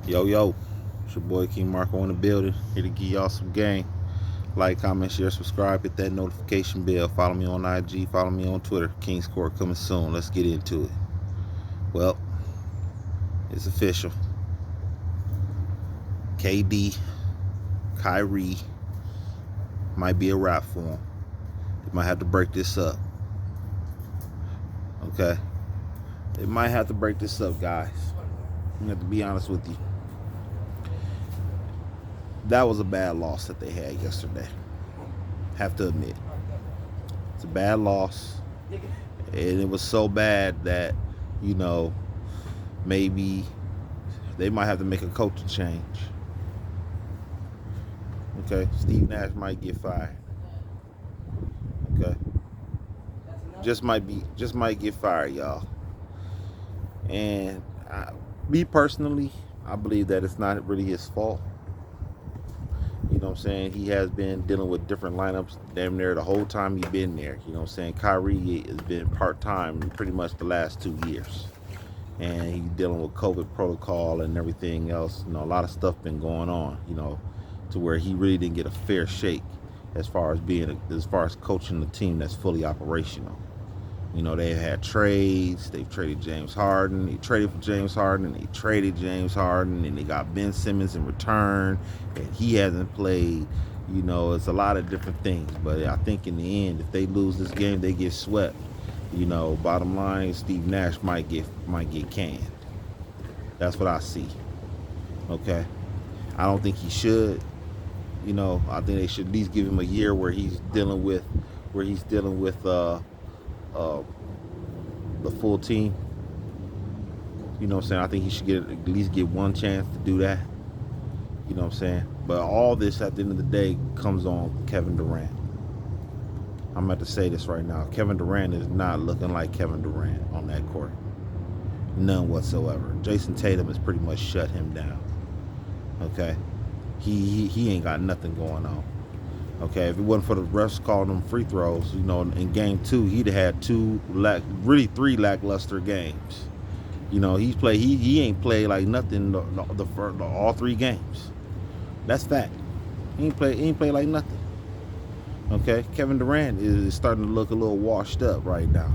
Yo, yo, it's your boy King Marko in the building. Here to give y'all some game. Like, comment, share, subscribe, hit that notification bell. Follow me on IG, follow me on Twitter. King's Court coming soon. Let's get into it. Well, it's official. KD, Kyrie might be a wrap for him. They might have to break this up. Okay? They might have to break this up, guys. I have to be honest with you. That was a bad loss that they had yesterday. Have to admit. It's a bad loss. And it was so bad that, maybe they might have to make a coaching change. Okay? Steve Nash might get fired. Okay? Just might get fired, y'all. And me personally, I believe that it's not really his fault. You know what I'm saying? He has been dealing with different lineups damn near the whole time he's been there. You know what I'm saying? Kyrie has been part-time pretty much the last 2 years. And he's dealing with COVID protocol and everything else. A lot of stuff been going on, to where he really didn't get a fair shake as far as coaching the team that's fully operational. They've had trades. They've traded James Harden. They traded for James Harden, and they traded James Harden, and they got Ben Simmons in return, and he hasn't played. It's a lot of different things. But I think in the end, if they lose this game, they get swept. Bottom line, Steve Nash might get canned. That's what I see. Okay, I don't think he should. I think they should at least give him a year where he's dealing with the full team. You know what I'm saying? I think he should at least get one chance to do that. You know what I'm saying? But all this at the end of the day comes on Kevin Durant. I'm about to say this right now. Kevin Durant is not looking like Kevin Durant on that court. None whatsoever. Jason Tatum has pretty much shut him down. Okay? He ain't got nothing going on. Okay, if it wasn't for the refs calling them free throws, in game 2, he'd have had 3 lackluster games. He ain't played like nothing all 3 games. That's fact. He ain't play like nothing. Okay, Kevin Durant is starting to look a little washed up right now,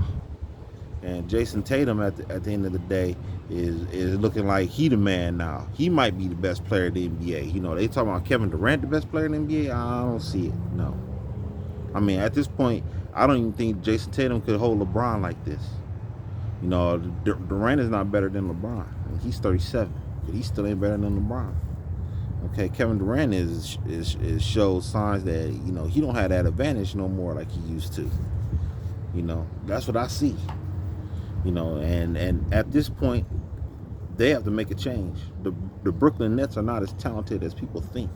and Jason Tatum at the end of the day is looking like he the man now. He might be the best player in the NBA. They talking about Kevin Durant the best player in the NBA. I don't see it. No. I mean, at this point, I don't even think Jason Tatum could hold LeBron like this. Durant is not better than LeBron. He's 37, but he still ain't better than LeBron. Okay, Kevin Durant is shows signs that he don't have that advantage no more like he used to. That's what I see. And at this point, they have to make a change. The Brooklyn Nets are not as talented as people think.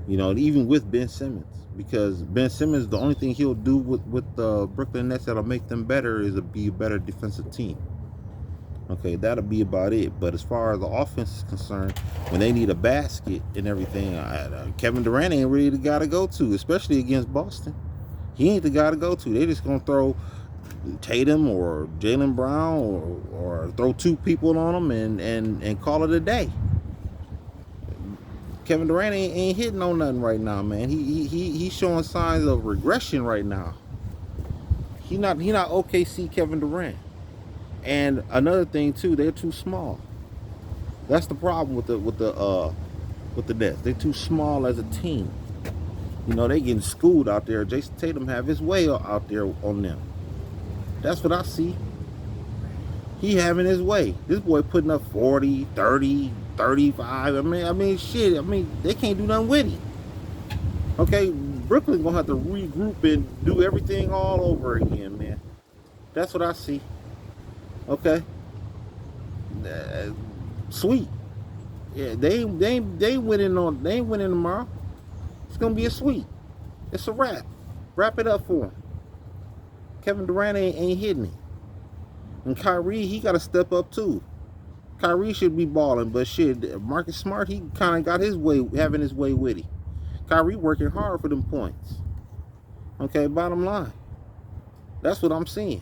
Even with Ben Simmons, because Ben Simmons, the only thing he'll do with the Brooklyn Nets that'll make them better is to be a better defensive team. Okay, that'll be about it. But as far as the offense is concerned, when they need a basket and everything, Kevin Durant ain't really the guy to go to, especially against Boston. He ain't the guy to go to. They just gonna throw Tatum or Jaylen Brown or throw 2 people on them and call it a day. Kevin Durant ain't hitting on nothing right now, man. He's showing signs of regression right now. He not OKC Kevin Durant. And another thing too, they're too small. That's the problem with the Nets. They're too small as a team. They getting schooled out there. Jason Tatum have his way out there on them. That's what I see. He having his way. This boy putting up 40, 30, 35. I mean, shit. They can't do nothing with him. Okay, Brooklyn gonna have to regroup and do everything all over again, man. That's what I see. Okay. Sweet. Yeah, they ain't winning tomorrow. It's gonna be a sweep. It's a wrap. Wrap it up for him. Kevin Durant ain't hitting it. And Kyrie, he gotta step up too. Kyrie should be balling, but shit, Marcus Smart, he kinda got his way, having his way with him. Kyrie working hard for them points. Okay, bottom line. That's what I'm seeing.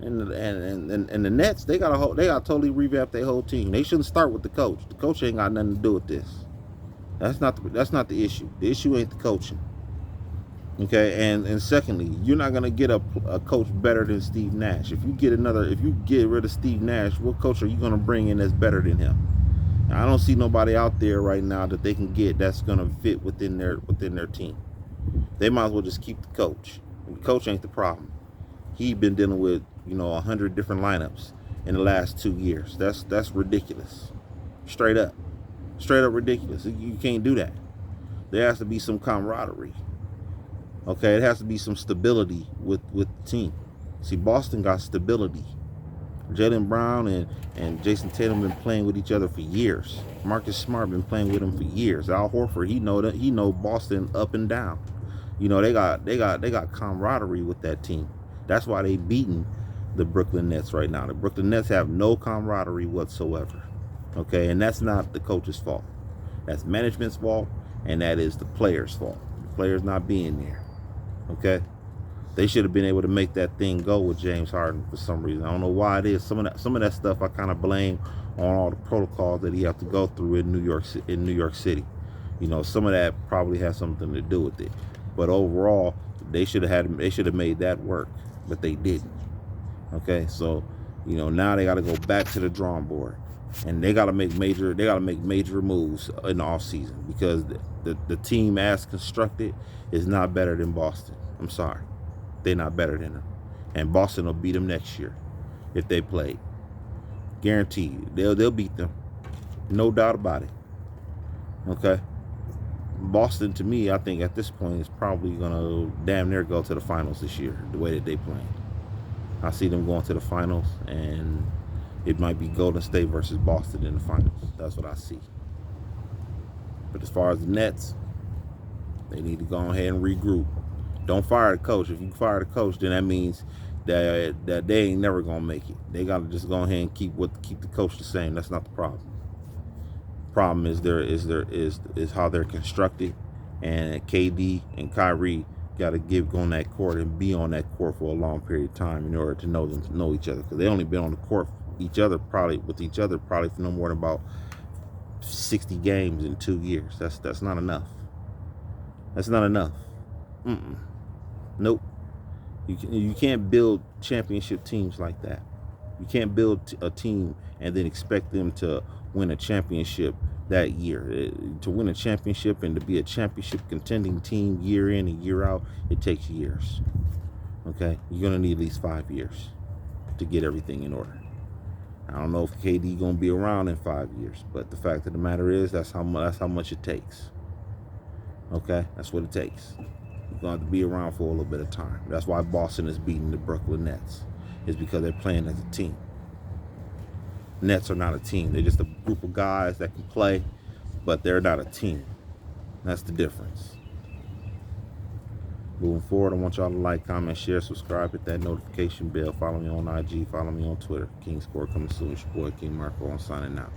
And the Nets, they got to totally revamp their whole team. They shouldn't start with the coach. The coach ain't got nothing to do with this. That's not the issue. The issue ain't the coaching. Okay, and secondly, you're not gonna get a coach better than Steve Nash. If you get rid of Steve Nash, what coach are you gonna bring in that's better than him? Now, I don't see nobody out there right now that they can get that's gonna fit within their team. They might as well just keep the coach. The coach ain't the problem. He been dealing with 100 different lineups in the last 2 years. That's ridiculous. Straight up ridiculous. You can't do that. There has to be some camaraderie. Okay, it has to be some stability with the team. See, Boston got stability. Jaylen Brown and Jason Tatum been playing with each other for years. Marcus Smart been playing with him for years. Al Horford, he know Boston up and down. They got camaraderie with that team. That's why they beating the Brooklyn Nets right now. The Brooklyn Nets have no camaraderie whatsoever. Okay, and that's not the coach's fault. That's management's fault, and that is the players' fault. The players not being there. Okay, they should have been able to make that thing go with James Harden for some reason. I don't know why it is. Some of that stuff I kind of blame on all the protocols that he have to go through in New York City. Some of that probably has something to do with it. But overall, they should have made that work, but they didn't. Okay, so now they got to go back to the drawing board, and they got to make major moves in the off season, because the team as constructed is not better than Boston. I'm sorry, they're not better than them, and Boston will beat them next year if they play. Guaranteed, they'll beat them, no doubt about it. Okay, Boston, to me, I think at this point is probably gonna damn near go to the finals this year. The way that they playing, I see them going to the finals, and it might be Golden State versus Boston in the finals. That's what I see. But as far as the Nets, they need to go ahead and regroup. Don't fire the coach. If you fire the coach, then that means that they ain't never gonna make it. They gotta just go ahead and keep the coach the same. That's not the problem. Problem is how they're constructed, and KD and Kyrie got to go on that court and be on that court for a long period of time in order to know each other, because they only been on the court with each other probably for no more than about 60 games in 2 years. That's not enough. That's not enough. Nope. You can't build championship teams like that. You can't build a team and then expect them to win a championship that year. To win a championship and to be a championship contending team year in and year out, it takes years. Okay? You're going to need at least 5 years to get everything in order. I don't know if KD going to be around in 5 years, but the fact of the matter is that's how much it takes. Okay? That's what it takes. You're going to have to be around for a little bit of time. That's why Boston is beating the Brooklyn Nets. It's because they're playing as a team. Nets are not a team. They're just a group of guys that can play, but they're not a team. That's the difference. Moving forward, I want y'all to like, comment, share, subscribe, hit that notification bell. Follow me on IG. Follow me on Twitter. King Score coming soon. It's your boy, King Marko. I'm signing out.